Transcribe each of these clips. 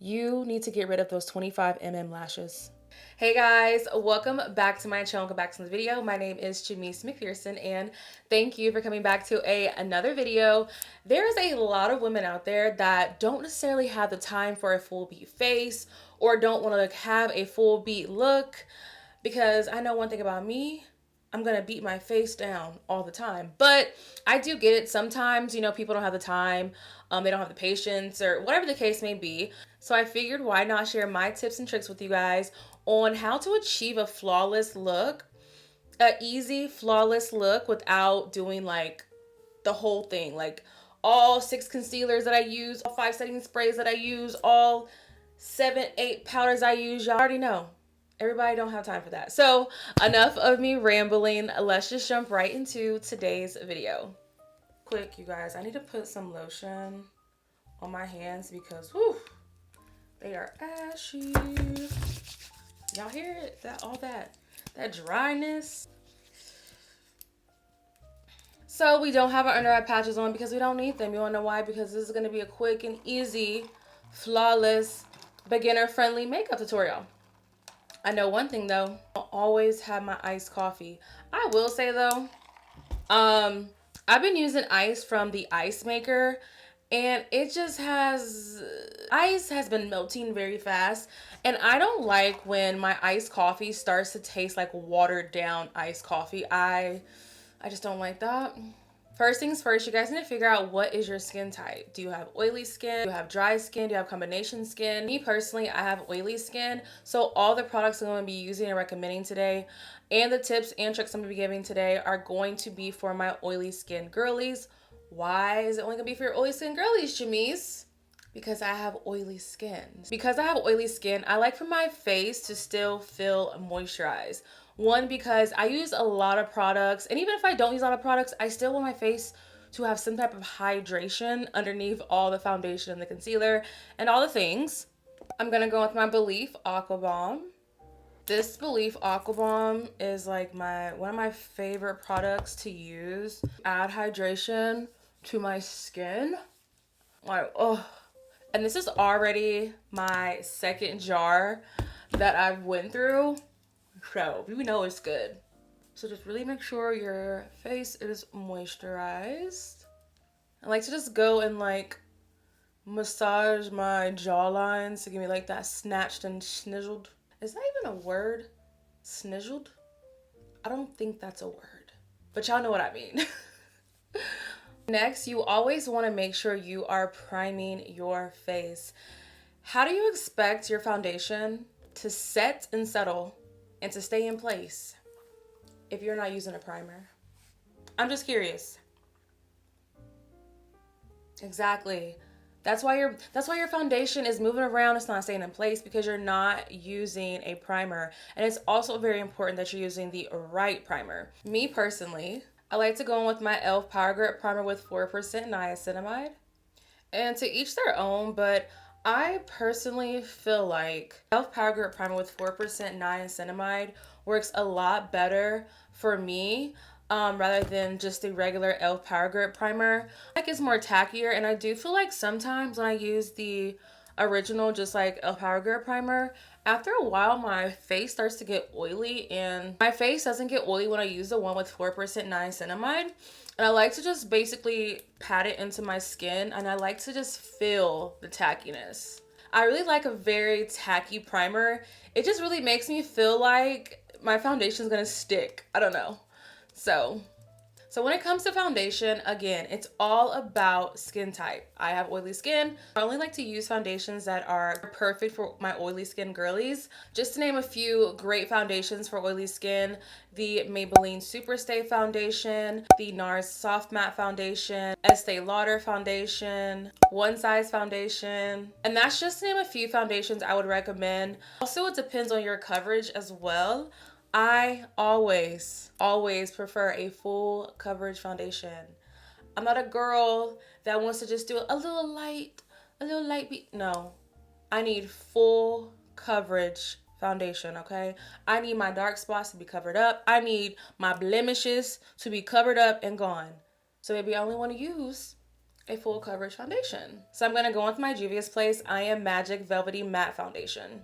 You need to get rid of those 25 lashes. Hey guys, welcome back to my channel. Welcome back to the video. My name is Jamise McPherson and thank you for coming back to another video. There's a lot of women out there that don't necessarily have the time for a full beat face or don't want to have a full beat look, because I know one thing about me, I'm gonna beat my face down all the time. But I do get it. Sometimes, people don't have the time, they don't have the patience, or whatever the case may be. So I figured, why not share my tips and tricks with you guys on how to achieve a flawless look, a easy, flawless look without doing like the whole thing, like all 6 concealers that I use, all 5 setting sprays that I use, all 7, 8 powders I use. Y'all already know. Everybody don't have time for that. So enough of me rambling. Let's just jump right into today's video. Quick, you guys, I need to put some lotion on my hands because whew, they are ashy. Y'all hear it? That dryness. So we don't have our under eye patches on because we don't need them. You wanna know why? Because this is gonna be a quick and easy, flawless, beginner-friendly makeup tutorial. I know one thing though, I'll always have my iced coffee. I will say though, I've been using ice from the ice maker and it just ice has been melting very fast. And I don't like when my iced coffee starts to taste like watered down iced coffee. I just don't like that. First things first, you guys need to figure out what is your skin type. Do you have oily skin? Do you have dry skin? Do you have combination skin? Me personally, I have oily skin. So all the products I'm going to be using and recommending today and the tips and tricks I'm going to be giving today are going to be for my oily skin girlies. Why is it only going to be for your oily skin girlies, Jamise? Because I have oily skin. Because I have oily skin, I like for my face to still feel moisturized. One, because I use a lot of products, and even if I don't use a lot of products, I still want my face to have some type of hydration underneath all the foundation and the concealer and all the things. I'm gonna go with my Belief Aqua Bomb. This Belief Aqua Bomb is like one of my favorite products to use. Add hydration to my skin. Like, oh. And this is already my second jar that I've went through. So we know it's good. So just really make sure your face is moisturized. I like to just go and like massage my jawlines to give me like that snatched and schnizzled. Is that even a word? Schnizzled? I don't think that's a word, but y'all know what I mean. Next, you always want to make sure you are priming your face. How do you expect your foundation to set and settle and to stay in place if you're not using a primer? I'm just curious. Exactly. That's why your foundation is moving around. It's not staying in place because you're not using a primer. And it's also very important that you're using the right primer. Me personally, I like to go in with my e.l.f. Power Grip Primer with 4% niacinamide. And to each their own, but I personally feel like e.l.f. Power Grip Primer with 4% niacinamide works a lot better for me rather than just the regular e.l.f. Power Grip Primer. I think it's more tackier, and I do feel like sometimes when I use the original, just like e.l.f. Power Grip Primer, after a while my face starts to get oily, and my face doesn't get oily when I use the one with 4% niacinamide. And I like to just basically pat it into my skin, and I like to just feel the tackiness. I really like a very tacky primer. It just really makes me feel like my foundation is gonna stick. I don't know. So when it comes to foundation, again, it's all about skin type. I have oily skin. I only like to use foundations that are perfect for my oily skin girlies. Just to name a few great foundations for oily skin: the Maybelline Superstay Foundation, the NARS Soft Matte Foundation, Estee Lauder Foundation, One Size Foundation. And that's just to name a few foundations I would recommend. Also, it depends on your coverage as well. I always prefer a full coverage foundation. I'm not a girl that wants to just do a little light beat. No, I need full coverage foundation, okay? I need my dark spots to be covered up. I need my blemishes to be covered up and gone. So maybe I only want to use a full coverage foundation. So I'm gonna go with my Juvia's Place I Am Magic Velvety Matte Foundation.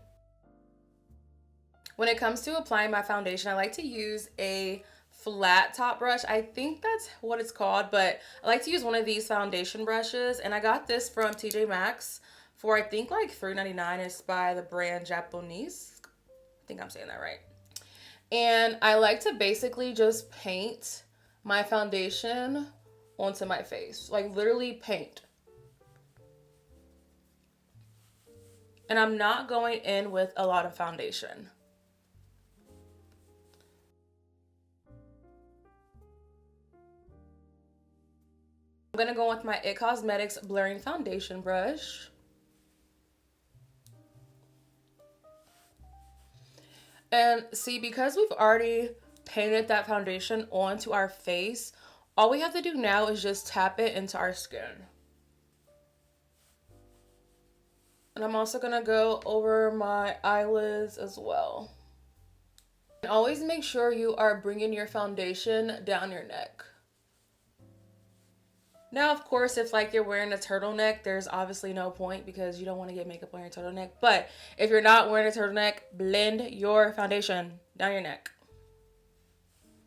When it comes to applying my foundation, I like to use a flat top brush. I think that's what it's called, but I like to use one of these foundation brushes, and I got this from TJ Maxx for I think like $3.99. It's by the brand Japanese. I think I'm saying that right. And I like to basically just paint my foundation onto my face, like literally paint. And I'm not going in with a lot of foundation. I'm gonna go with my It Cosmetics Blurring Foundation brush. And see, because we've already painted that foundation onto our face, all we have to do now is just tap it into our skin. And I'm also gonna go over my eyelids as well. And always make sure you are bringing your foundation down your neck. Now, of course, if like you're wearing a turtleneck, there's obviously no point because you don't want to get makeup on your turtleneck. But if you're not wearing a turtleneck, blend your foundation down your neck.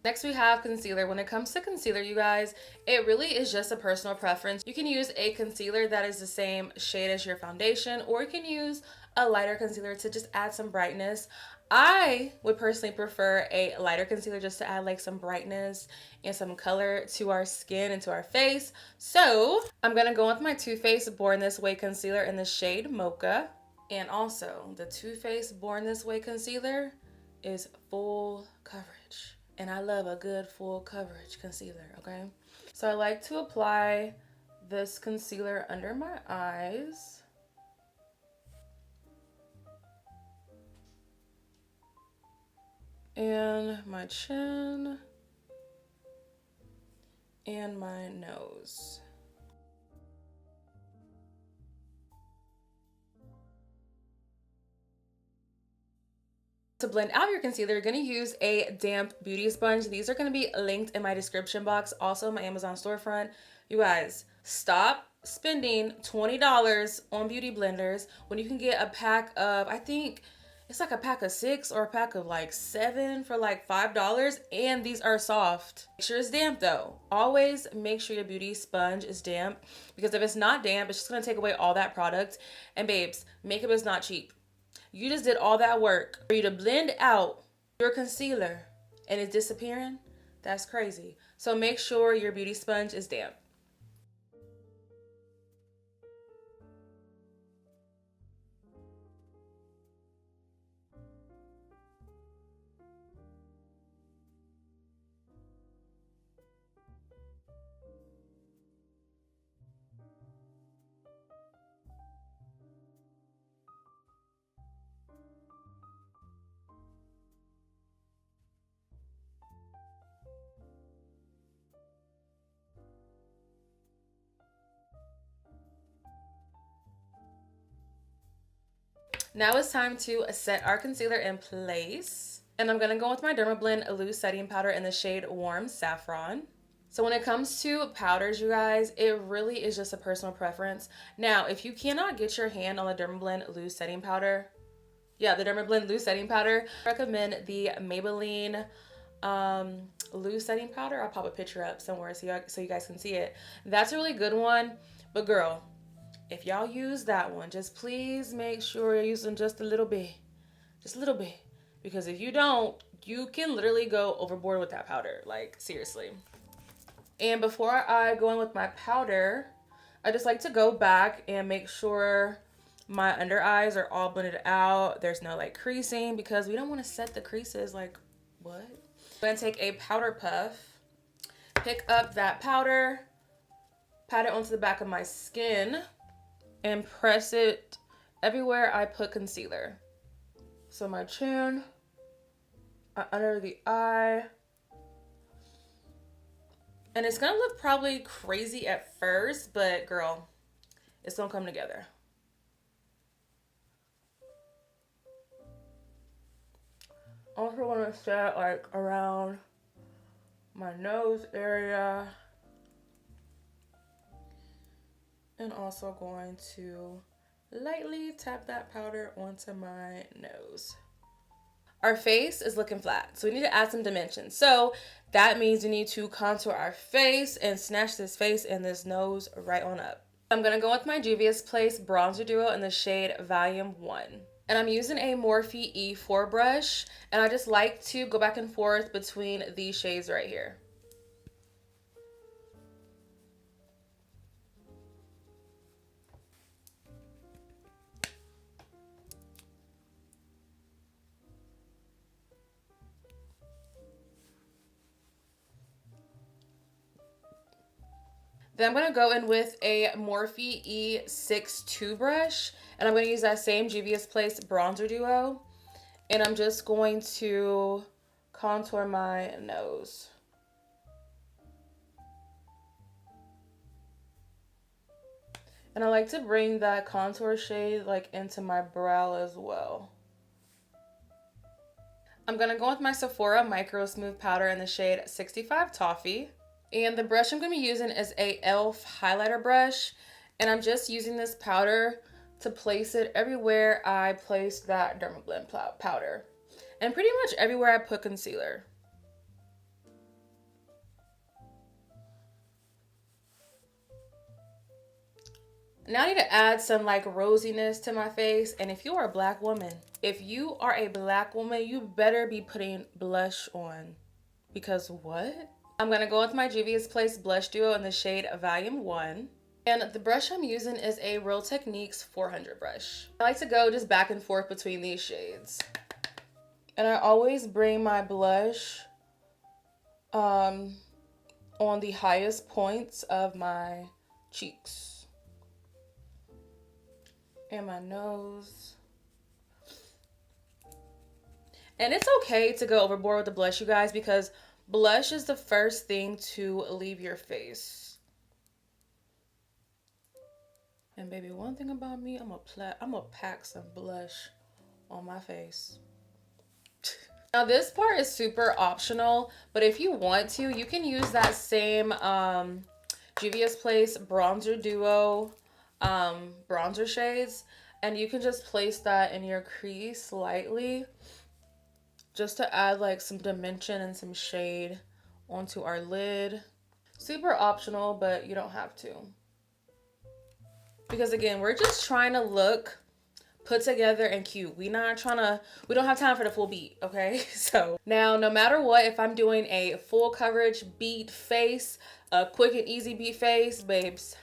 Next, we have concealer. When it comes to concealer, you guys, it really is just a personal preference. You can use a concealer that is the same shade as your foundation, or you can use a lighter concealer to just add some brightness. I would personally prefer a lighter concealer just to add like some brightness and some color to our skin and to our face. So I'm gonna go with my Too Faced Born This Way concealer in the shade Mocha. And also the Too Faced Born This Way concealer is full coverage. And I love a good full coverage concealer, okay? So I like to apply this concealer under my eyes. And my chin. And my nose. To blend out your concealer, you're going to use a damp beauty sponge. These are going to be linked in my description box, also my Amazon storefront. You guys, stop spending $20 on beauty blenders when you can get a pack of, I think it's like a pack of 6 or a pack of like 7 for like $5, and these are soft. Make sure it's damp though. Always make sure your beauty sponge is damp, because if it's not damp, it's just going to take away all that product. And babes, makeup is not cheap. You just did all that work for you to blend out your concealer and it's disappearing. That's crazy. So make sure your beauty sponge is damp. Now it's time to set our concealer in place. And I'm going to go with my Dermablend Loose Setting Powder in the shade Warm Saffron. So when it comes to powders, you guys, it really is just a personal preference. Now, if you cannot get your hand on the Dermablend Loose Setting Powder, the Dermablend Loose Setting Powder, I recommend the Maybelline Loose Setting Powder. I'll pop a picture up somewhere so you guys can see it. That's a really good one. But girl, if y'all use that one, just please make sure you're using just a little bit. Just a little bit. Because if you don't, you can literally go overboard with that powder. Like, seriously. And before I go in with my powder, I just like to go back and make sure my under eyes are all blended out. There's no like creasing, because we don't want to set the creases. Like, what? I'm going to take a powder puff, pick up that powder, pat it onto the back of my skin, and press it everywhere I put concealer. So my chin, under the eye. And it's gonna look probably crazy at first, but girl, it's gonna come together. I also wanna set like around my nose area. And also going to lightly tap that powder onto my nose. Our face is looking flat, so we need to add some dimension. So that means we need to contour our face and snatch this face and this nose right on up. I'm gonna go with my Juvia's Place Bronzer Duo in the shade Volume 1. And I'm using a Morphe E4 brush, and I just like to go back and forth between these shades right here. Then I'm going to go in with a Morphe E62 brush, and I'm going to use that same Juvia's Place Bronzer Duo, and I'm just going to contour my nose. And I like to bring that contour shade like into my brow as well. I'm going to go with my Sephora Micro Smooth Powder in the shade 65 Toffee. And the brush I'm going to be using is a e.l.f. highlighter brush. And I'm just using this powder to place it everywhere I place that Dermablend powder. And pretty much everywhere I put concealer. Now I need to add some like rosiness to my face. And if you are a black woman, you better be putting blush on. Because what? I'm going to go with my Juvia's Place Blush Duo in the shade Volume 1. And the brush I'm using is a Real Techniques 400 brush. I like to go just back and forth between these shades. And I always bring my blush on the highest points of my cheeks. And my nose. And it's okay to go overboard with the blush, you guys, because blush is the first thing to leave your face. And baby, one thing about me, I'm gonna pack some blush on my face. Now this part is super optional, but if you want to, you can use that same Juvia's Place Bronzer Duo bronzer shades, and you can just place that in your crease slightly, just to add like some dimension and some shade onto our lid. Super optional, but you don't have to. Because again, we're just trying to look put together and cute. We don't have time for the full beat, okay? So now, no matter what, if I'm doing a full coverage beat face, a quick and easy beat face, babes,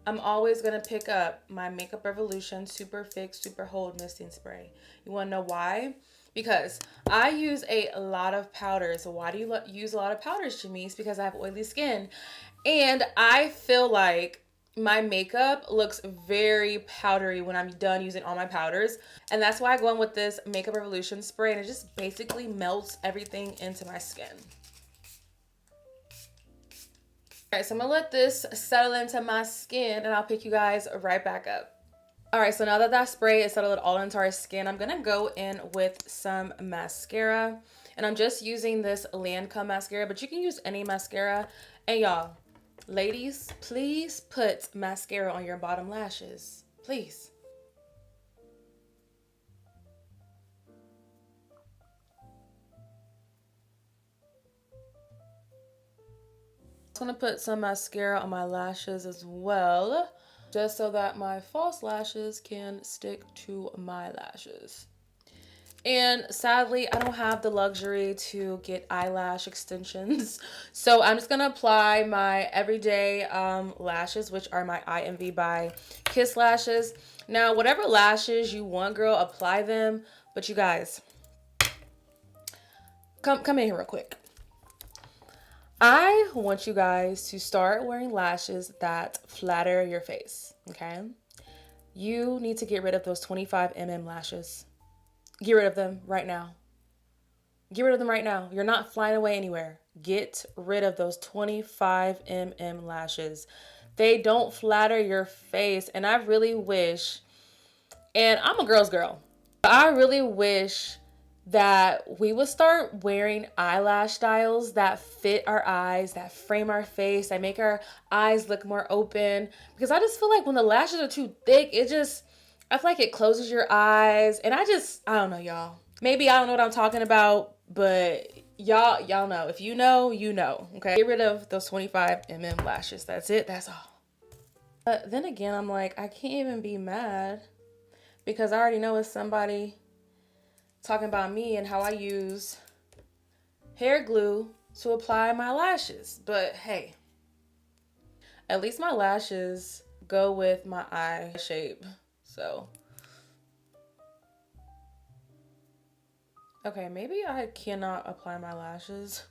I'm always gonna pick up my Makeup Revolution Super Fix Super Hold Misting Spray. You wanna know why? Because I use a lot of powders. Why do you use a lot of powders, Jamise? Because I have oily skin. And I feel like my makeup looks very powdery when I'm done using all my powders. And that's why I go in with this Makeup Revolution spray, and it just basically melts everything into my skin. All right, so I'm gonna let this settle into my skin, and I'll pick you guys right back up. All right, so now that that spray is settled all into our skin, I'm gonna go in with some mascara, and I'm just using this Lancome mascara, but you can use any mascara. And y'all, ladies, please put mascara on your bottom lashes, please. I'm gonna put some mascara on my lashes as well, just so that my false lashes can stick to my lashes. And sadly, I don't have the luxury to get eyelash extensions, so I'm just gonna apply my everyday lashes, which are my IMV by Kiss lashes. Now, whatever lashes you want, girl, apply them. But you guys, come in here real quick. I want you guys to start wearing lashes that flatter your face, okay? You need to get rid of those 25mm lashes. Get rid of them right now. Get rid of them right now. You're not flying away anywhere. Get rid of those 25mm lashes. They don't flatter your face. And I really wish, and I'm a girl's girl, I really wish that we would start wearing eyelash styles that fit our eyes, that frame our face, that make our eyes look more open. Because I just feel like when the lashes are too thick, I feel like it closes your eyes. And I don't know, y'all. Maybe I don't know what I'm talking about, but y'all know. If you know, you know. Okay. Get rid of those 25 lashes. That's it. That's all. But then again, I'm like, I can't even be mad because I already know it's somebody talking about me and how I use hair glue to apply my lashes. But hey, at least my lashes go with my eye shape. So, okay, maybe I cannot apply my lashes.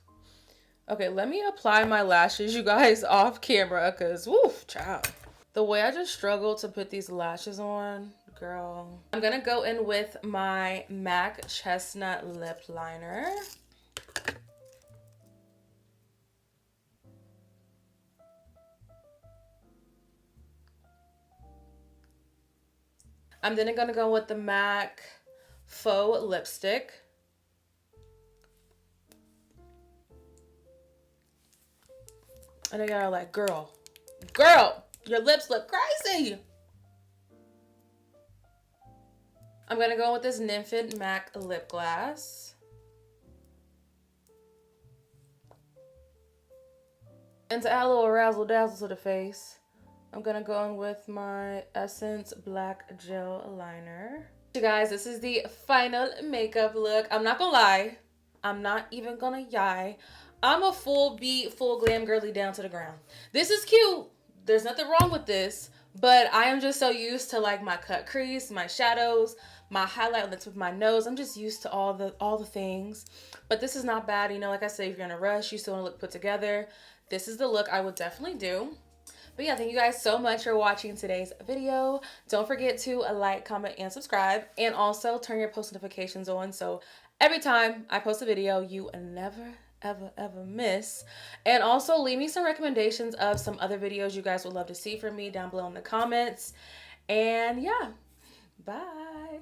Okay, let me apply my lashes, you guys, off camera, because, woof, child. The way I just struggle to put these lashes on, girl. I'm gonna go in with my MAC Chestnut Lip Liner. I'm then gonna go with the MAC Faux Lipstick. And I gotta like, girl, your lips look crazy. I'm gonna go with this nymphette MAC lip gloss. And to add a little razzle dazzle to the face, I'm gonna go in with my Essence Black Gel Liner. You guys, this is the final makeup look. I'm not gonna lie. I'm not even gonna lie. I'm a full beat, full glam girly down to the ground. This is cute. There's nothing wrong with this. But I am just so used to like my cut crease, my shadows, my highlight on the tip of my nose. I'm just used to all the things. But this is not bad. You know, like I said, if you're in a rush, you still want to look put together. This is the look I would definitely do. But yeah, thank you guys so much for watching today's video. Don't forget to like, comment, and subscribe. And also turn your post notifications on so every time I post a video, you never, ever miss. And also leave me some recommendations of some other videos you guys would love to see from me down below in the comments. And yeah, bye.